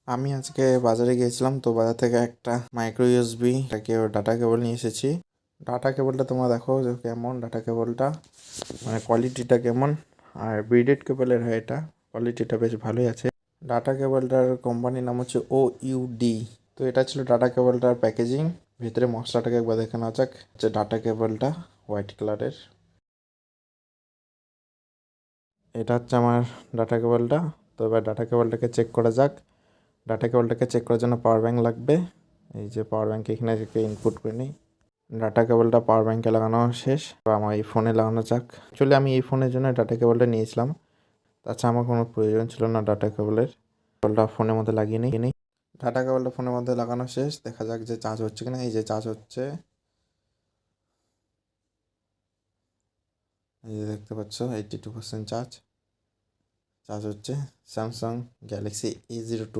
আমি আজকে বাজারে গিয়েছিলাম, তো বাজার থেকে একটা মাইক্রো ইউএসবি ডাটা কেবল নিয়ে এসেছি। ডাটা কেবলটা তোমরা দেখো যে কেমন ডাটা কেবলটা, মানে কোয়ালিটিটা কেমন। আর ব্রিডেড কেবলের হয়, এটা কোয়ালিটিটা বেশ ভালোই আছে। ডাটা কেবলটার কোম্পানির নাম হচ্ছে OUD। তো এটা ছিল ডাটা কেবলটার প্যাকেজিং। ভিতরে মশলাটাকে একবার দেখে নেওয়া যাক। হচ্ছে ডাটা কেবলটা হোয়াইট কালারের। এটা হচ্ছে আমার ডাটা কেবলটা। তো এবার ডাটা কেবলটাকে চেক করা যাক। ডাটা কেবলটাকে চেক করার জন্য পাওয়ার ব্যাঙ্ক লাগবে। এই যে পাওয়ার ব্যাঙ্ক এখানে ইনপুট করে নিই। ডাটা কেবলটা পাওয়ার ব্যাঙ্কে লাগানো শেষ। এবার আমার এই ফোনে লাগানো যাক। অ্যাকচুয়ালি আমি এই ফোনের জন্য ডাটা কেবলটা নিয়েছিলাম, তাছাড়া আমার কোনো প্রয়োজন ছিল না ডাটা কেবলের। কেবলটা ফোনের মধ্যে লাগিয়ে নিই। ডাটা কেবলটা ফোনের মধ্যে লাগানো শেষ। দেখা যাক যে চার্জ হচ্ছে কিনা। এই যে চার্জ হচ্ছে, এই যে দেখতে পাচ্ছ 82% চার্জ হচ্ছে। Samsung Galaxy A02।